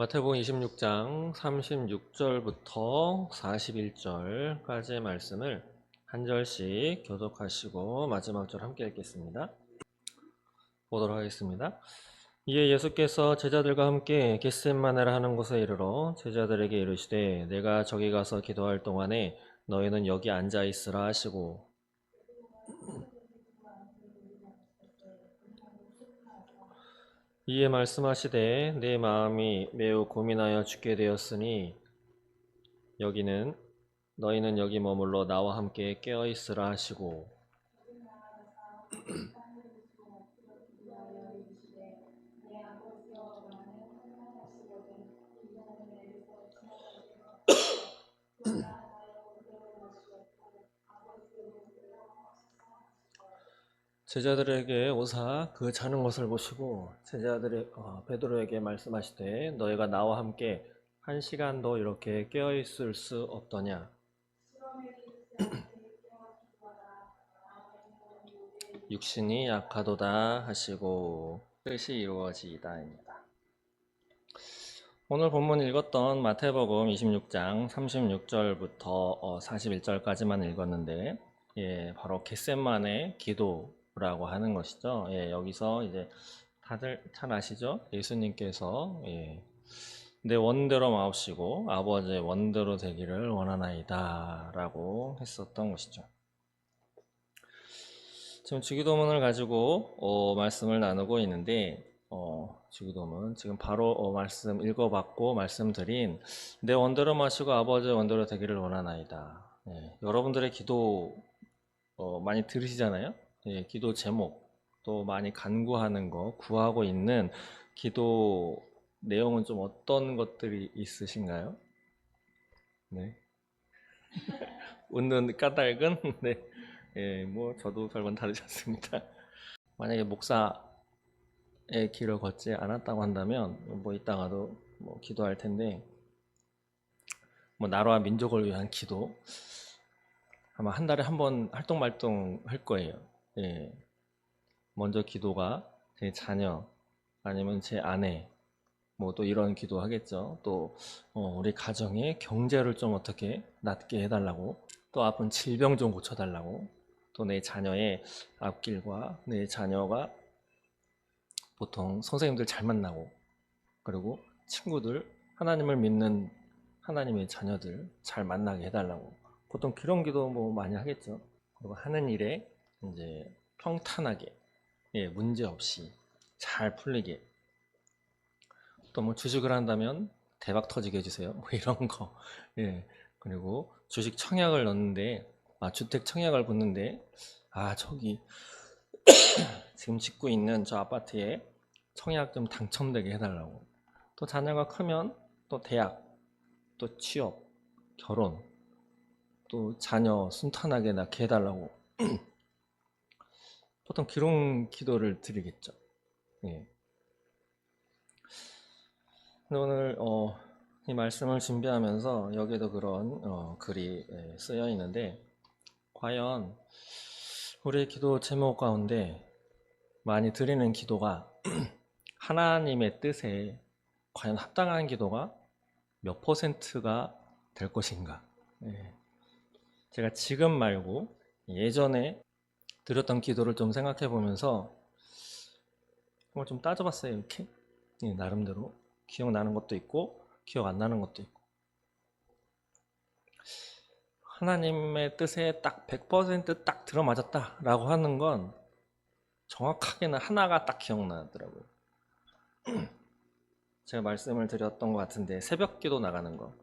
마태복음 26장 36절부터 41절까지의 말씀을 한 절씩 교독하시고 마지막 절 함께 읽겠습니다. 보도록 하겠습니다. 이에 예수께서 제자들과 함께 겟셋마네라 하는 곳에 이르러 제자들에게 이르시되 내가 저기 가서 기도할 동안에 너희는 여기 앉아 있으라 하시고 이에 말씀하시되 내 마음이 매우 고민하여 죽게 되었으니 너희는 여기 머물러 나와 함께 깨어 있으라 하시고 제자들에게 오사 그 자는 것을 보시고 베드로에게 말씀하시되 너희가 나와 함께 한 시간도 이렇게 깨어 있을 수 없더냐. 육신이 약하도다 하시고 뜻이 이루어지이다입니다. 오늘 본문 읽었던 마태복음 26장 36절부터 41절까지만 읽었는데 바로 겟셋마네 기도라고 하는 것이죠. 여기서 이제 다들 잘 아시죠? 예수님께서 내 원대로 마옵시고 아버지의 원대로 되기를 원하나이다 라고 했었던 것이죠. 지금 주기도문을 가지고 말씀을 나누고 있는데 주기도문 지금 바로 말씀 읽어봤고 말씀드린 내 원대로 마시고 아버지의 원대로 되기를 원하나이다. 여러분들의 기도 많이 들으시잖아요. 기도 제목 또 많이 간구하는 거 구하고 있는 기도 내용은 좀 어떤 것들이 있으신가요? 네. 웃는 까닭은 네. 뭐 저도 별건 다르지 않습니다. 만약에 목사의 길을 걷지 않았다고 한다면 뭐 이따가도 뭐 기도할 텐데 뭐 나라와 민족을 위한 기도 아마 한 달에 한 번 활동 할 거예요. 먼저 기도가 제 자녀 아니면 제 아내 뭐 또 이런 기도 하겠죠. 또 우리 가정의 경제를 좀 어떻게 낫게 해달라고 또 아픈 질병 좀 고쳐달라고 또 내 자녀의 앞길과 내 자녀가 보통 선생님들 잘 만나고 그리고 친구들 하나님을 믿는 하나님의 자녀들 잘 만나게 해달라고 보통 그런 기도 뭐 많이 하겠죠. 그리고 하는 일에 이제 평탄하게 문제 없이 잘 풀리게 또 뭐 주식을 한다면 대박 터지게 해주세요. 뭐 이런 거. 그리고 주식 청약을 넣는데 주택 청약을 붙는데 저기 지금 짓고 있는 저 아파트에 청약 좀 당첨되게 해달라고. 또 자녀가 크면 또 대학, 또 취업, 결혼, 또 자녀 순탄하게 낳게 해달라고. 보통 그런 기도를 드리겠죠. 오늘 이 말씀을 준비하면서 여기에도 그런 글이 쓰여 있는데 과연 우리의 기도 제목 가운데 많이 드리는 기도가 하나님의 뜻에 과연 합당한 기도가 몇 %가 될 것인가. 제가 지금 말고 예전에 드렸던 기도를 좀 생각해 보면서 그걸 좀 따져봤어요. 이렇게 나름대로 기억나는 것도 있고 기억 안 나는 것도 있고 하나님의 뜻에 딱 100% 들어맞았다 라고 하는 건 정확하게는 하나가 딱 기억나더라고요. 제가 말씀을 드렸던 것 같은데 새벽 기도 나가는 거.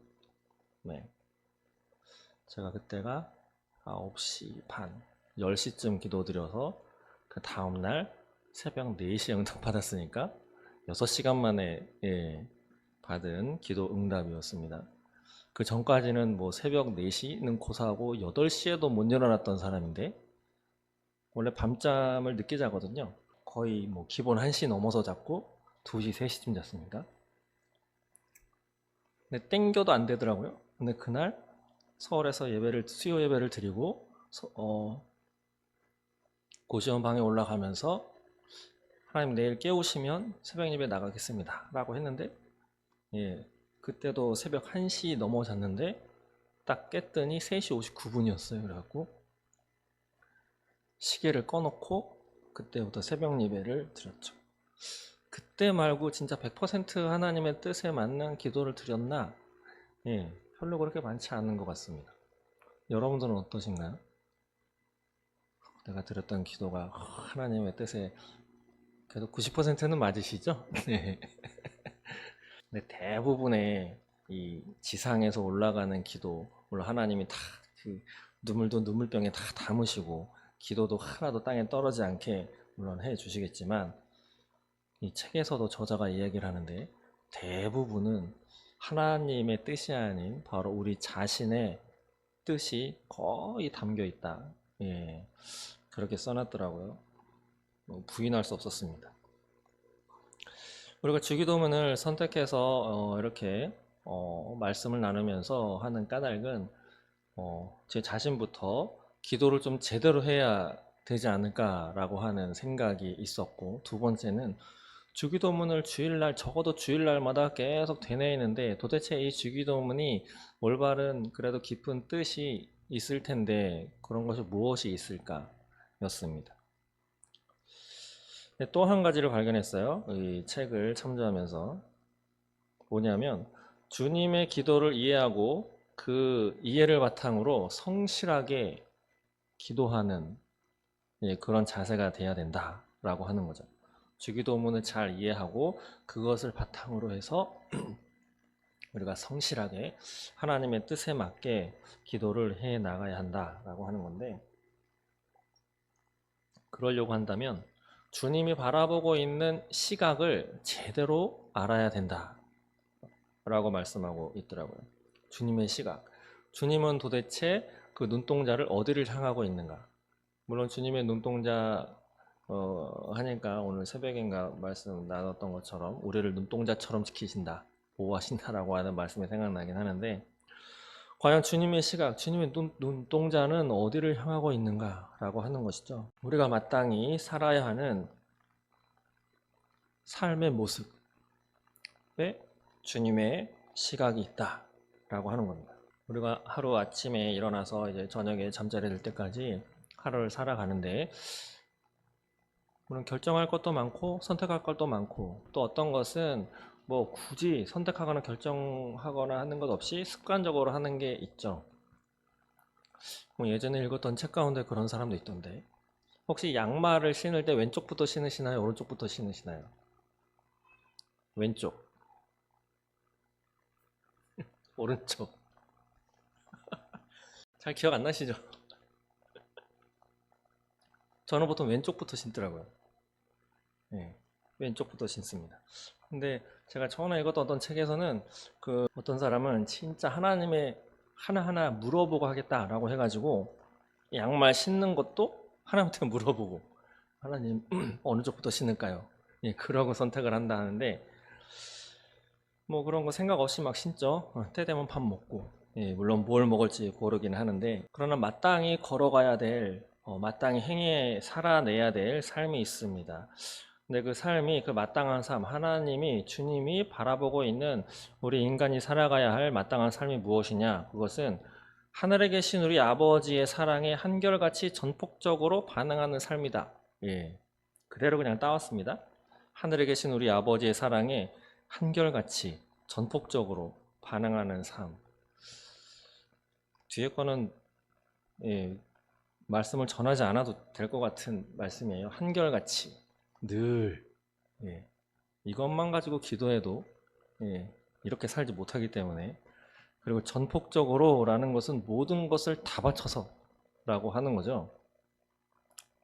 제가 그때가 9시 반 10시쯤 기도 드려서 그 다음날 새벽 4시에 응답 받았으니까 6시간 만에 받은 기도 응답이었습니다. 그 전까지는 뭐 새벽 4시는 고사하고 8시에도 못 일어났던 사람인데 원래 밤잠을 늦게 자거든요. 거의 뭐 기본 1시 넘어서 잤고 2시, 3시쯤 잤습니다. 근데 땡겨도 안 되더라고요. 근데 그날 서울에서 수요 예배를 드리고 고시원 방에 올라가면서 하나님 내일 깨우시면 새벽 예배 나가겠습니다 라고 했는데 예, 그때도 새벽 1시 넘어 잤는데 딱 깼더니 3시 59분이었어요. 그래갖고 시계를 꺼놓고 그때부터 새벽 예배를 드렸죠. 그때 말고 진짜 100% 하나님의 뜻에 맞는 기도를 드렸나? 예, 별로 그렇게 많지 않은 것 같습니다. 여러분들은 어떠신가요? 내가 드렸던 기도가 하나님의 뜻에 그래도 90%는 맞으시죠? 네. 근데 대부분의 이 지상에서 올라가는 기도, 물론 하나님이 다 그 눈물도 눈물병에 다 담으시고 기도도 하나도 땅에 떨어지지 않게 물론 해 주시겠지만 이 책에서도 저자가 이야기를 하는데 대부분은 하나님의 뜻이 아닌 바로 우리 자신의 뜻이 거의 담겨 있다. 예, 그렇게 써놨더라고요. 부인할 수 없었습니다. 우리가 주기도문을 선택해서 이렇게 말씀을 나누면서 하는 까닭은 제 자신부터 기도를 좀 제대로 해야 되지 않을까라고 하는 생각이 있었고, 두 번째는 주기도문을 주일날, 적어도 주일날마다 계속 되뇌이는데 도대체 이 주기도문이 올바른 그래도 깊은 뜻이 있을 텐데 그런 것이 무엇이 있을까 였습니다. 또 한 가지를 발견했어요. 이 책을 참조하면서 뭐냐면 주님의 기도를 이해하고 그 이해를 바탕으로 성실하게 기도하는 그런 자세가 돼야 된다라고 하는 거죠. 주기도문을 잘 이해하고 그것을 바탕으로 해서 우리가 성실하게 하나님의 뜻에 맞게 기도를 해 나가야 한다라고 하는 건데, 그러려고 한다면 주님이 바라보고 있는 시각을 제대로 알아야 된다라고 말씀하고 있더라고요. 주님의 시각. 주님은 도대체 그 눈동자를 어디를 향하고 있는가? 물론 주님의 눈동자 하니까 오늘 새벽인가 말씀 나눴던 것처럼 우리를 눈동자처럼 지키신다, 보호하신다라고 하는 말씀이 생각나긴 하는데, 과연 주님의 시각, 주님의 눈동자는 어디를 향하고 있는가라고 하는 것이죠. 우리가 마땅히 살아야 하는 삶의 모습에 주님의 시각이 있다라고 하는 겁니다. 우리가 하루 아침에 일어나서 이제 저녁에 잠자리 들 때까지 하루를 살아가는데 물론 결정할 것도 많고 선택할 것도 많고 또 어떤 것은 뭐 굳이 선택하거나 결정하거나 하는 것 없이 습관적으로 하는 게 있죠. 뭐 예전에 읽었던 책 가운데 그런 사람도 있던데, 혹시 양말을 신을 때 왼쪽부터 신으시나요? 오른쪽부터 신으시나요? 왼쪽, 오른쪽. 잘 기억 안 나시죠? 저는 보통 왼쪽부터 신더라고요. 네, 왼쪽부터 신습니다. 근데 제가 처음에 읽었던 어떤 책에서는 그 어떤 사람은 진짜 하나님의 하나하나 물어보고 하겠다라고 해가지고 양말 신는 것도 하나님한테 물어보고 하나님 어느 쪽부터 신을까요? 예, 그러고 선택을 한다 하는데 뭐 그런 거 생각 없이 막 신죠. 때 되면 밥 먹고 예, 물론 뭘 먹을지 고르긴 하는데 그러나 마땅히 걸어가야 될 마땅히 행해 살아내야 될 삶이 있습니다. 근데 그 삶이 그 마땅한 삶, 하나님이 주님이 바라보고 있는 우리 인간이 살아가야 할 마땅한 삶이 무엇이냐? 그것은 하늘에 계신 우리 아버지의 사랑에 한결같이 전폭적으로 반응하는 삶이다. 예, 그대로 그냥 따왔습니다. 하늘에 계신 우리 아버지의 사랑에 한결같이 전폭적으로 반응하는 삶. 뒤에 거는 예, 말씀을 전하지 않아도 될 것 같은 말씀이에요. 한결같이 늘 예, 이것만 가지고 기도해도 예, 이렇게 살지 못하기 때문에, 그리고 전폭적으로라는 것은 모든 것을 다 바쳐서 라고 하는 거죠.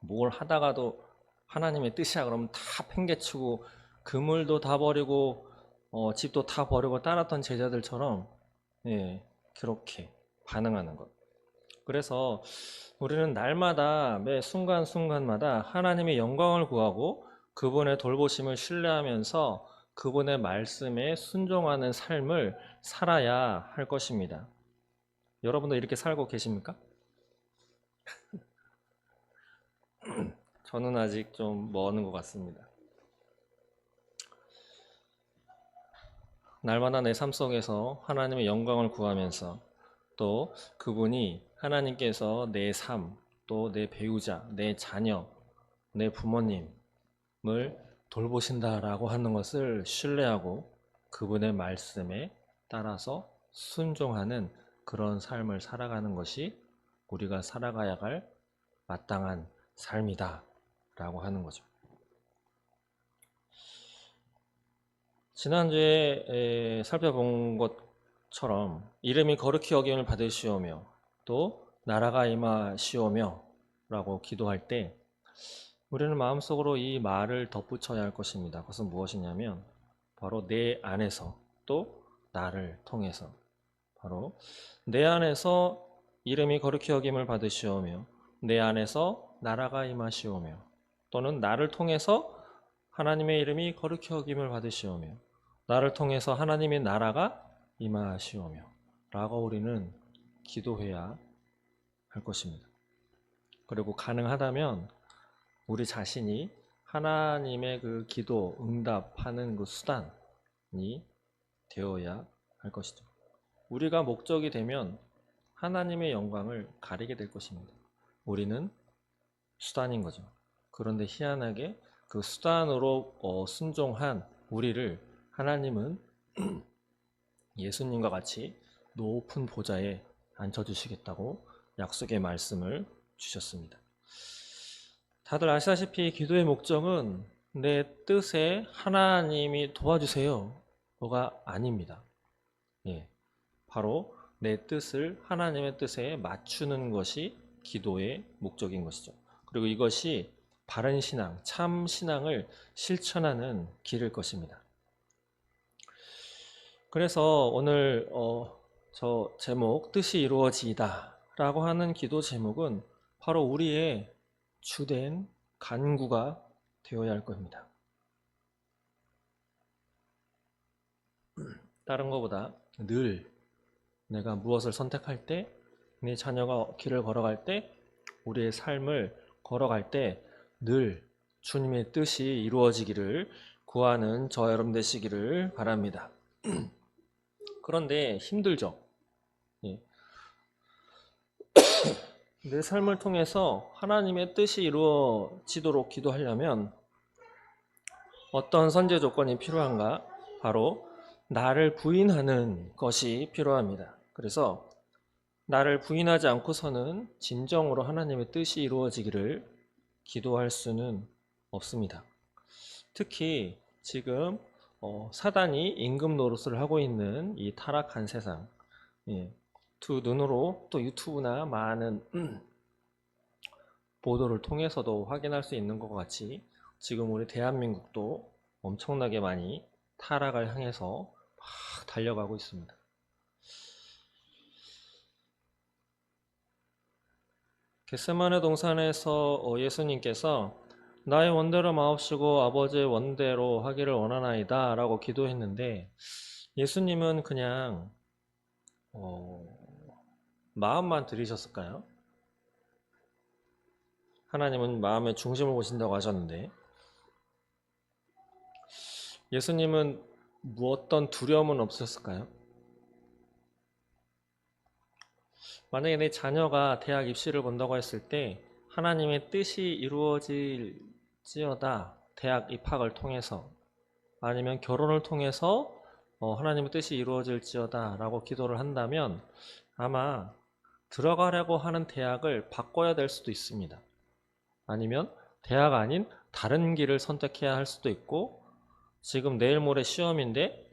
뭘 하다가도 하나님의 뜻이야 그러면 다 팽개치고 그물도 다 버리고 집도 다 버리고 따랐던 제자들처럼 예, 그렇게 반응하는 것. 그래서 우리는 날마다 매 순간순간마다 하나님의 영광을 구하고 그분의 돌보심을 신뢰하면서 그분의 말씀에 순종하는 삶을 살아야 할 것입니다. 여러분도 이렇게 살고 계십니까? 저는 아직 좀 먼 것 같습니다. 날마다 내 삶 속에서 하나님의 영광을 구하면서 또 그분이 하나님께서 내 삶, 또 내 배우자, 내 자녀, 내 부모님을 돌보신다라고 하는 것을 신뢰하고 그분의 말씀에 따라서 순종하는 그런 삶을 살아가는 것이 우리가 살아가야 할 마땅한 삶이다 라고 하는 거죠. 지난주에 살펴본 것처럼 이름이 거룩히 여김을 받으시오며 또 나라가 임하시오며 라고 기도할 때 우리는 마음속으로 이 말을 덧붙여야 할 것입니다. 그것은 무엇이냐면 바로 내 안에서 또 나를 통해서 바로 내 안에서 이름이 거룩히 여김을 받으시오며 내 안에서 나라가 임하시오며 또는 나를 통해서 하나님의 이름이 거룩히 여김을 받으시오며 나를 통해서 하나님의 나라가 임하시오며 라고 우리는 기도해야 할 것입니다. 그리고 가능하다면 우리 자신이 하나님의 그 기도 응답하는 그 수단이 되어야 할 것이죠. 우리가 목적이 되면 하나님의 영광을 가리게 될 것입니다. 우리는 수단인 거죠. 그런데 희한하게 그 수단으로 순종한 우리를 하나님은 예수님과 같이 높은 보좌에 앉혀주시겠다고 약속의 말씀을 주셨습니다. 다들 아시다시피 기도의 목적은 내 뜻에 하나님이 도와주세요가 아닙니다. 예, 바로 내 뜻을 하나님의 뜻에 맞추는 것이 기도의 목적인 것이죠. 그리고 이것이 바른 신앙, 참 신앙을 실천하는 길일 것입니다. 그래서 오늘 저 제목 뜻이 이루어지이다 라고 하는 기도 제목은 바로 우리의 주된 간구가 되어야 할 겁니다. 다른 것보다 늘 내가 무엇을 선택할 때, 내 자녀가 길을 걸어갈 때, 우리의 삶을 걸어갈 때 늘 주님의 뜻이 이루어지기를 구하는 저와 여러분 되시기를 바랍니다. 그런데 힘들죠. 예. 내 삶을 통해서 하나님의 뜻이 이루어지도록 기도하려면 어떤 선제 조건이 필요한가? 바로 나를 부인하는 것이 필요합니다. 그래서 나를 부인하지 않고서는 진정으로 하나님의 뜻이 이루어지기를 기도할 수는 없습니다. 특히 지금 사단이 임금 노릇을 하고 있는 이 타락한 세상, 두 눈으로 또 유튜브나 많은 보도를 통해서도 확인할 수 있는 것 같이 지금 우리 대한민국도 엄청나게 많이 타락을 향해서 막 달려가고 있습니다. 겟세마네 동산에서 예수님께서 나의 원대로 마옵시고 아버지의 원대로 하기를 원하나이다 라고 기도했는데 예수님은 그냥 마음만 들이셨을까요? 하나님은 마음의 중심을 보신다고 하셨는데 예수님은 어떤 두려움은 없으셨을까요? 만약에 내 자녀가 대학 입시를 본다고 했을 때 하나님의 뜻이 이루어질지어다 대학 입학을 통해서 아니면 결혼을 통해서 하나님의 뜻이 이루어질지어다 라고 기도를 한다면 아마 들어가려고 하는 대학을 바꿔야 될 수도 있습니다. 아니면 대학 아닌 다른 길을 선택해야 할 수도 있고 지금 내일 모레 시험인데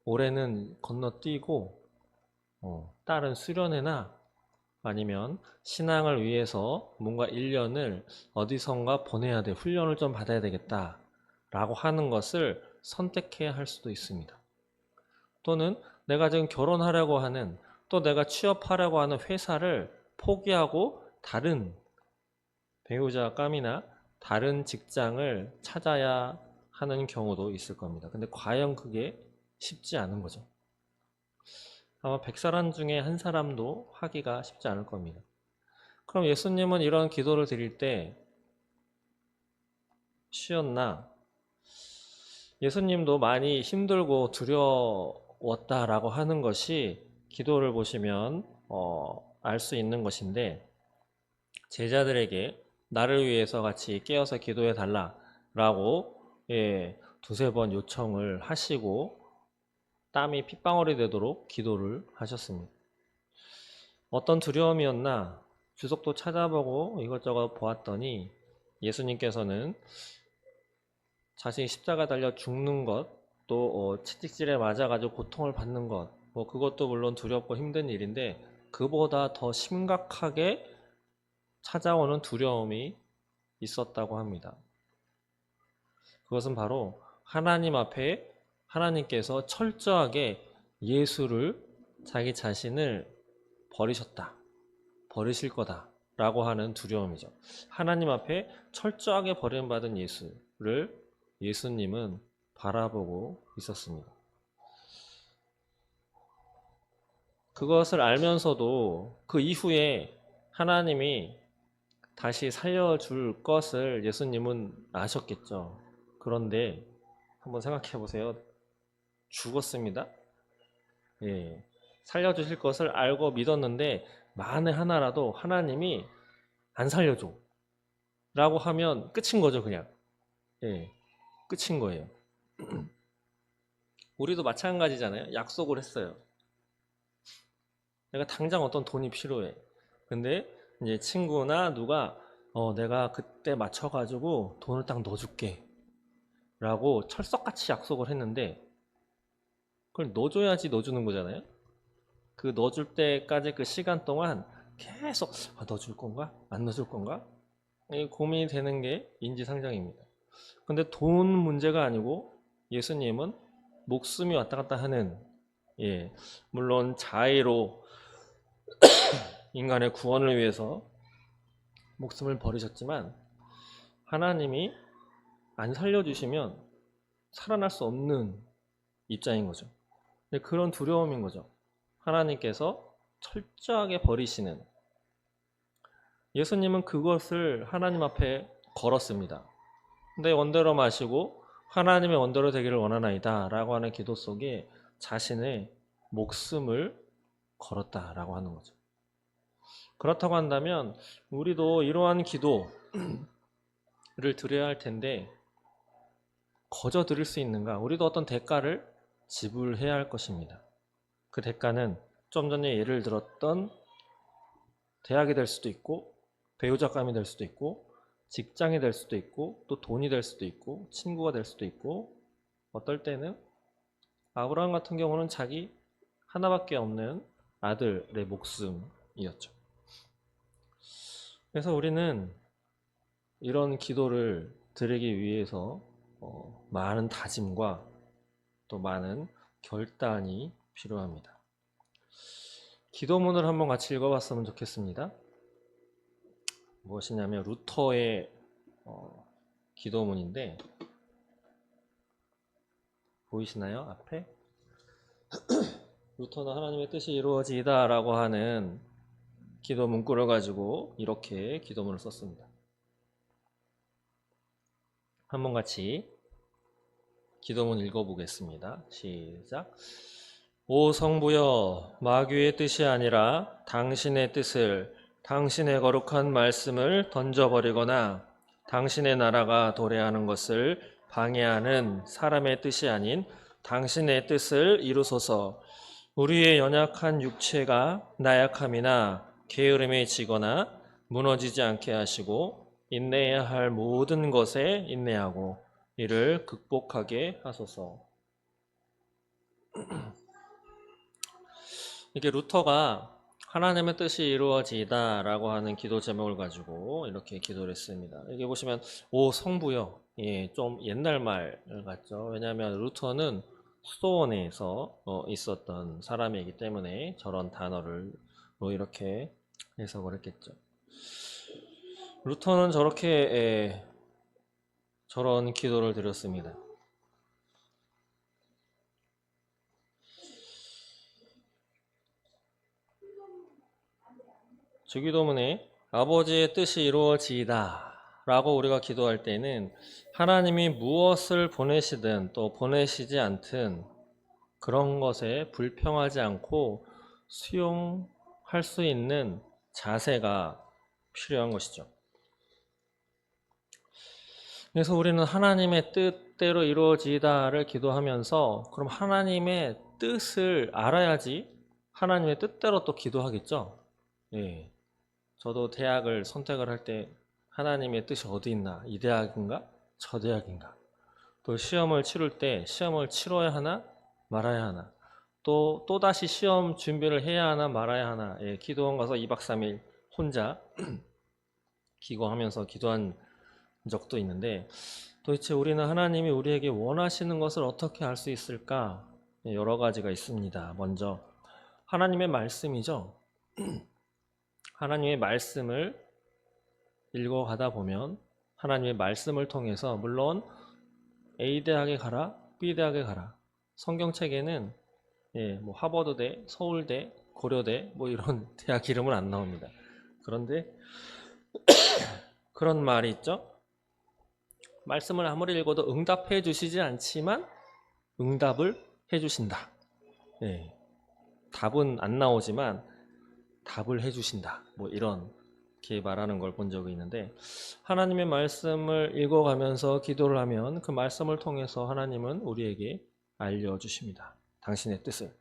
올해는 건너뛰고 다른 수련회나 아니면 신앙을 위해서 뭔가 1년을 어디선가 보내야 돼, 훈련을 좀 받아야 되겠다 라고 하는 것을 선택해야 할 수도 있습니다. 또는 내가 지금 결혼하려고 하는 또 내가 취업하려고 하는 회사를 포기하고 다른 배우자감이나 다른 직장을 찾아야 하는 경우도 있을 겁니다. 근데 과연 그게 쉽지 않은 거죠. 아마 100사람 중에 한 사람도 하기가 쉽지 않을 겁니다. 그럼 예수님은 이런 기도를 드릴 때 쉬었나? 예수님도 많이 힘들고 두려웠다라고 하는 것이 기도를 보시면 알 수 있는 것인데, 제자들에게 나를 위해서 같이 깨어서 기도해 달라라고 두세 번 요청을 하시고 땀이 핏방울이 되도록 기도를 하셨습니다. 어떤 두려움이었나 주석도 찾아보고 이것저것 보았더니 예수님께서는 자신이 십자가 달려 죽는 것, 또 채찍질에 맞아가지고 고통을 받는 것, 그것도 물론 두렵고 힘든 일인데 그보다 더 심각하게 찾아오는 두려움이 있었다고 합니다. 그것은 바로 하나님 앞에 하나님께서 철저하게 예수를, 자기 자신을 버리셨다, 버리실 거다 라고 하는 두려움이죠. 하나님 앞에 철저하게 버림받은 예수를 예수님은 바라보고 있었습니다. 그것을 알면서도 그 이후에 하나님이 다시 살려줄 것을 예수님은 아셨겠죠. 그런데 한번 생각해 보세요. 죽었습니다. 예. 살려주실 것을 알고 믿었는데 만에 하나라도 하나님이 안 살려줘 라고 하면 끝인 거죠, 그냥. 예. 끝인 거예요. 우리도 마찬가지잖아요. 약속을 했어요. 내가 당장 어떤 돈이 필요해. 근데 이제 친구나 누가 내가 그때 맞춰가지고 돈을 딱 넣어줄게 라고 철석같이 약속을 했는데 그걸 넣어줘야지 넣어주는 거잖아요. 그 넣어줄 때까지 그 시간 동안 계속 넣어줄 건가? 안 넣어줄 건가? 고민이 되는 게 인지상정입니다. 근데 돈 문제가 아니고 예수님은 목숨이 왔다 갔다 하는, 물론 자의로 인간의 구원을 위해서 목숨을 버리셨지만 하나님이 안 살려주시면 살아날 수 없는 입장인 거죠. 근데 그런 두려움인 거죠. 하나님께서 철저하게 버리시는. 예수님은 그것을 하나님 앞에 걸었습니다. 내 원대로 마시고 하나님의 원대로 되기를 원하나이다 라고 하는 기도 속에 자신의 목숨을 걸었다라고 하는 거죠. 그렇다고 한다면 우리도 이러한 기도를 드려야 할 텐데 거저 드릴 수 있는가? 우리도 어떤 대가를 지불해야 할 것입니다. 그 대가는 좀 전에 예를 들었던 대학이 될 수도 있고 배우자감이 될 수도 있고 직장이 될 수도 있고 또 돈이 될 수도 있고 친구가 될 수도 있고 어떨 때는 아브라함 같은 경우는 자기 하나밖에 없는 아들의 목숨이었죠. 그래서 우리는 이런 기도를 드리기 위해서 많은 다짐과 또 많은 결단이 필요합니다. 기도문을 한번 같이 읽어봤으면 좋겠습니다. 무엇이냐면 루터의 기도문인데 보이시나요? 앞에? 루터는 하나님의 뜻이 이루어지이다 라고 하는 기도 문구를 가지고 이렇게 기도문을 썼습니다. 한번 같이 기도문 읽어보겠습니다. 시작. 오 성부여, 마귀의 뜻이 아니라 당신의 뜻을, 당신의 거룩한 말씀을 던져버리거나 당신의 나라가 도래하는 것을 방해하는 사람의 뜻이 아닌 당신의 뜻을 이루소서. 우리의 연약한 육체가 나약함이나 게으름에 지거나 무너지지 않게 하시고 인내해야 할 모든 것에 인내하고 이를 극복하게 하소서. 이게 루터가 하나님의 뜻이 이루어지이다 라고 하는 기도 제목을 가지고 이렇게 기도를 했습니다. 여기 보시면 오 성부여, 좀 옛날 말 같죠. 왜냐하면 루터는 수도원에서 있었던 사람이기 때문에 저런 단어를 이렇게 해석을 했겠죠. 루터는 저런 기도를 드렸습니다. 주기도문에 아버지의 뜻이 이루어지이다 라고 우리가 기도할 때는 하나님이 무엇을 보내시든 또 보내시지 않든 그런 것에 불평하지 않고 수용할 수 있는 자세가 필요한 것이죠. 그래서 우리는 하나님의 뜻대로 이루어지다를 기도하면서 그럼 하나님의 뜻을 알아야지 하나님의 뜻대로 또 기도하겠죠. 예. 저도 대학을 선택을 할 때 하나님의 뜻이 어디 있나? 이 대학인가? 저 대학인가? 또 시험을 치를 때 시험을 치러야 하나? 말아야 하나? 또다시 시험 준비를 해야 하나? 말아야 하나? 예, 기도원 가서 2박 3일 혼자 기도하면서 기도한 적도 있는데 도대체 우리는 하나님이 우리에게 원하시는 것을 어떻게 알 수 있을까? 예, 여러 가지가 있습니다. 먼저 하나님의 말씀이죠. 하나님의 말씀을 읽어가다 보면 하나님의 말씀을 통해서 물론 A대학에 가라, B대학에 가라. 성경책에는 뭐 하버드대, 서울대, 고려대 뭐 이런 대학 이름은 안 나옵니다. 그런데 그런 말이 있죠. 말씀을 아무리 읽어도 응답해 주시지 않지만 응답을 해 주신다. 답은 안 나오지만 답을 해 주신다. 뭐 이렇게 말하는 걸 본 적이 있는데 하나님의 말씀을 읽어가면서 기도를 하면 그 말씀을 통해서 하나님은 우리에게 알려주십니다. 당신의 뜻을.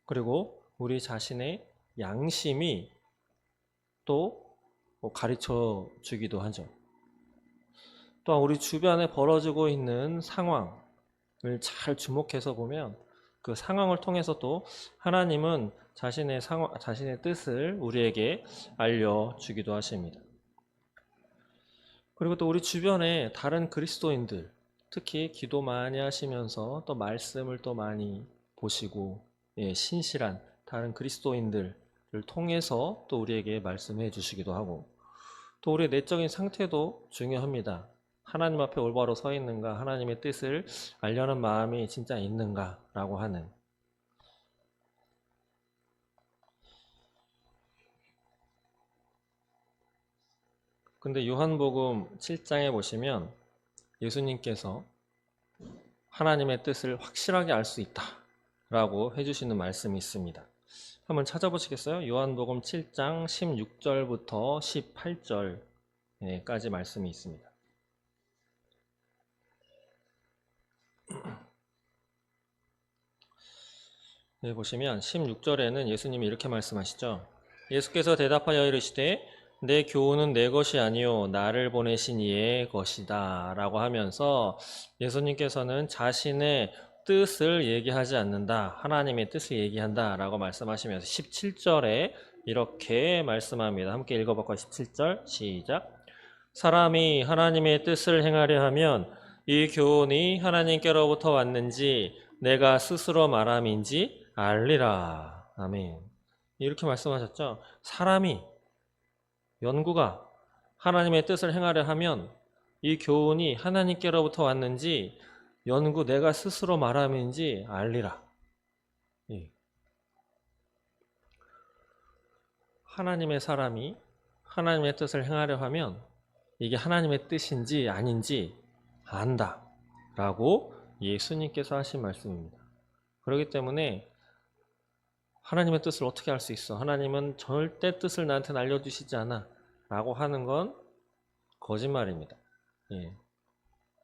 그리고 우리 자신의 양심이 또 가르쳐 주기도 하죠. 또한 우리 주변에 벌어지고 있는 상황을 잘 주목해서 보면 그 상황을 통해서 또 하나님은 자신의 뜻을 우리에게 알려주기도 하십니다. 그리고 또 우리 주변에 다른 그리스도인들, 특히 기도 많이 하시면서 또 말씀을 또 많이 보시고 신실한 다른 그리스도인들을 통해서 또 우리에게 말씀해 주시기도 하고 또 우리의 내적인 상태도 중요합니다. 하나님 앞에 올바로 서 있는가, 하나님의 뜻을 알려는 마음이 진짜 있는가라고 하는. 근데 요한복음 7장에 보시면 예수님께서 하나님의 뜻을 확실하게 알 수 있다라고 해주시는 말씀이 있습니다. 한번 찾아보시겠어요? 요한복음 7장 16절부터 18절까지 말씀이 있습니다. 네, 보시면 16절에는 예수님이 이렇게 말씀하시죠. 예수께서 대답하여 이르시되 내 교훈은 내 것이 아니요 나를 보내신 이의 것이다 라고 하면서 예수님께서는 자신의 뜻을 얘기하지 않는다. 하나님의 뜻을 얘기한다 라고 말씀하시면서 17절에 이렇게 말씀합니다. 함께 읽어볼까요? 17절 시작. 사람이 하나님의 뜻을 행하려 하면 이 교훈이 하나님께로부터 왔는지 내가 스스로 말함인지 알리라. 아멘. 이렇게 말씀하셨죠. 사람이 연구가 하나님의 뜻을 행하려 하면 이 교훈이 하나님께로부터 왔는지 연구 내가 스스로 말함인지 알리라. 하나님의 사람이 하나님의 뜻을 행하려 하면 이게 하나님의 뜻인지 아닌지 안다 라고 예수님께서 하신 말씀입니다. 그렇기 때문에 하나님의 뜻을 어떻게 알 수 있어? 하나님은 절대 뜻을 나한테 알려주시지 않아 라고 하는 건 거짓말입니다.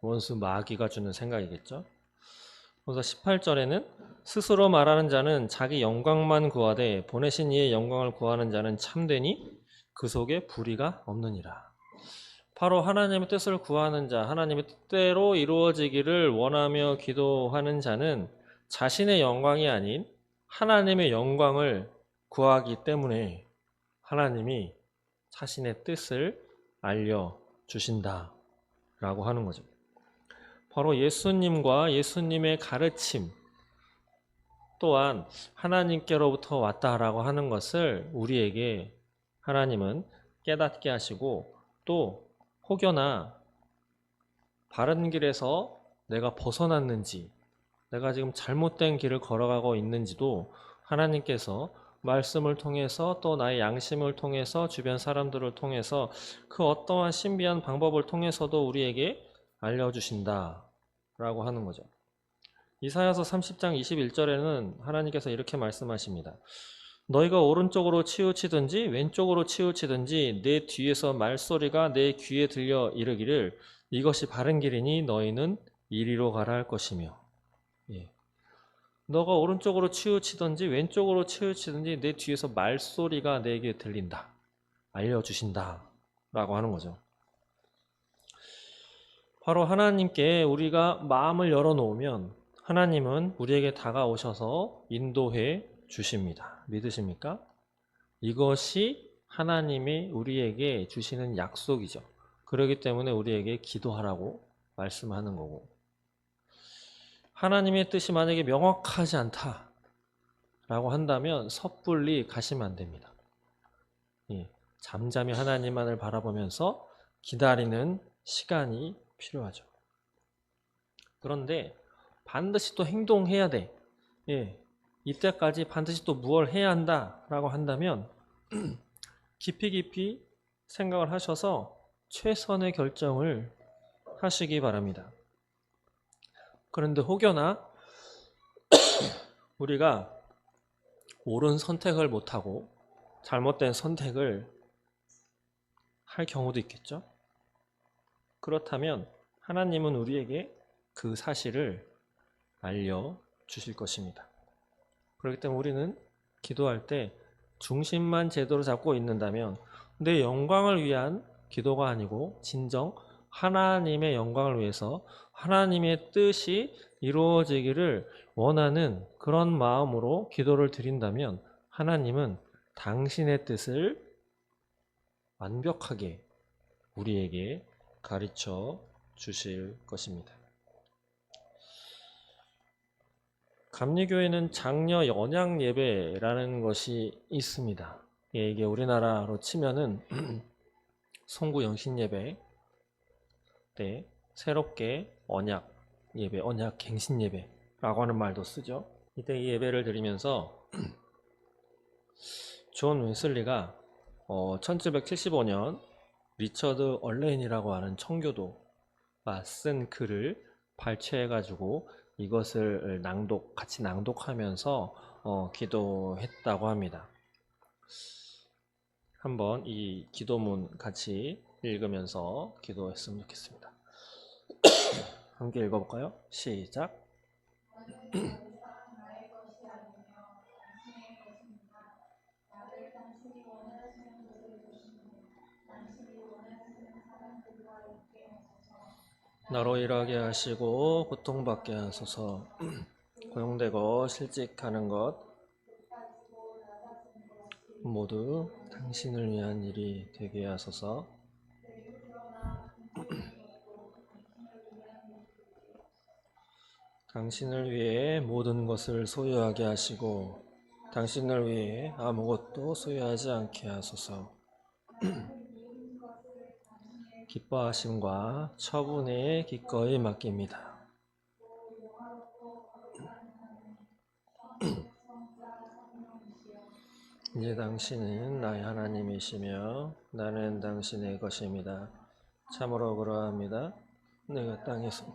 원수 마귀가 주는 생각이겠죠. 그래서 18절에는 스스로 말하는 자는 자기 영광만 구하되 보내신 이의 영광을 구하는 자는 참되니 그 속에 불의가 없느니라. 바로 하나님의 뜻을 구하는 자, 하나님의 뜻대로 이루어지기를 원하며 기도하는 자는 자신의 영광이 아닌 하나님의 영광을 구하기 때문에 하나님이 자신의 뜻을 알려주신다 라고 하는 거죠. 바로 예수님과 예수님의 가르침 또한 하나님께로부터 왔다라고 하는 것을 우리에게 하나님은 깨닫게 하시고 또 혹여나 바른 길에서 내가 벗어났는지 내가 지금 잘못된 길을 걸어가고 있는지도 하나님께서 말씀을 통해서 또 나의 양심을 통해서 주변 사람들을 통해서 그 어떠한 신비한 방법을 통해서도 우리에게 알려주신다 라고 하는 거죠. 이사야서 30장 21절에는 하나님께서 이렇게 말씀하십니다. 너희가 오른쪽으로 치우치든지 왼쪽으로 치우치든지 내 뒤에서 말소리가 내 귀에 들려 이르기를 이것이 바른 길이니 너희는 이리로 가라 할 것이며. 예. 너가 오른쪽으로 치우치든지 왼쪽으로 치우치든지 내 뒤에서 말소리가 내게 들린다. 알려주신다. 라고 하는 거죠. 바로 하나님께 우리가 마음을 열어놓으면 하나님은 우리에게 다가오셔서 인도해 주십니다. 믿으십니까? 이것이 하나님이 우리에게 주시는 약속이죠. 그렇기 때문에 우리에게 기도하라고 말씀하는 거고, 하나님의 뜻이 만약에 명확하지 않다라고 한다면 섣불리 가시면 안 됩니다. 예, 잠잠히 하나님만을 바라보면서 기다리는 시간이 필요하죠. 그런데 반드시 또 행동해야 돼. 예, 이때까지 반드시 또 무엇을 해야 한다라고 한다면 깊이 생각을 하셔서 최선의 결정을 하시기 바랍니다. 그런데 혹여나 우리가 옳은 선택을 못하고 잘못된 선택을 할 경우도 있겠죠. 그렇다면 하나님은 우리에게 그 사실을 알려주실 것입니다. 그렇기 때문에 우리는 기도할 때 중심만 제대로 잡고 있는다면 내 영광을 위한 기도가 아니고 진정 하나님의 영광을 위해서 하나님의 뜻이 이루어지기를 원하는 그런 마음으로 기도를 드린다면 하나님은 당신의 뜻을 완벽하게 우리에게 가르쳐 주실 것입니다. 감리교회는 장려 연양 예배라는 것이 있습니다. 이게 우리나라로 치면은 송구 영신 예배 때 새롭게 언약 예배, 언약 갱신 예배라고 하는 말도 쓰죠. 이때 이 예배를 드리면서 존 웨슬리가 1775년 리처드 얼레인이라고 하는 청교도가 쓴 글을 발췌해가지고 이것을 같이 낭독하면서 기도했다고 합니다. 한번 이 기도문 같이 읽으면서 기도했으면 좋겠습니다. 함께 읽어볼까요? 시작. 나로 일하게 하시고 고통받게 하소서. 고용되고 실직하는 것 모두 당신을 위한 일이 되게 하소서. 당신을 위해 모든 것을 소유하게 하시고 당신을 위해 아무것도 소유하지 않게 하소서. 기뻐하심과 처분에 기꺼이 맡깁니다. 이제 당신은 나의 하나님이시며 나는 당신의 것입니다. 참으로 그러합니다. 내가 땅에서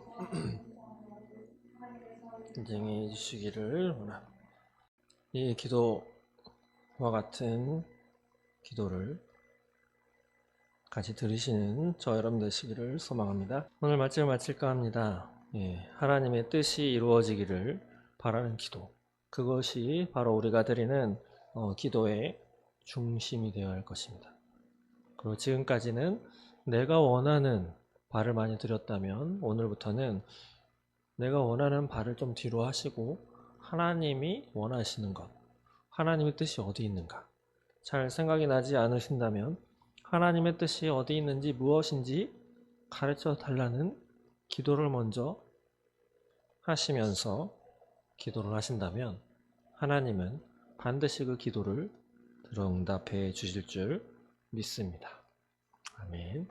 인정해 주시기를 원합니다. 이 기도와 같은 기도를 같이 들으시는 저 여러분 되시기를 소망합니다. 오늘 말씀을 마칠까 합니다. 하나님의 뜻이 이루어지기를 바라는 기도, 그것이 바로 우리가 드리는 기도의 중심이 되어야 할 것입니다. 그리고 지금까지는 내가 원하는 바를 많이 드렸다면 오늘부터는 내가 원하는 바를 좀 뒤로 하시고 하나님이 원하시는 것, 하나님의 뜻이 어디 있는가 잘 생각이 나지 않으신다면 하나님의 뜻이 어디 있는지 무엇인지 가르쳐 달라는 기도를 먼저 하시면서 기도를 하신다면 하나님은 반드시 그 기도를 들어 응답해 주실 줄 믿습니다. 아멘.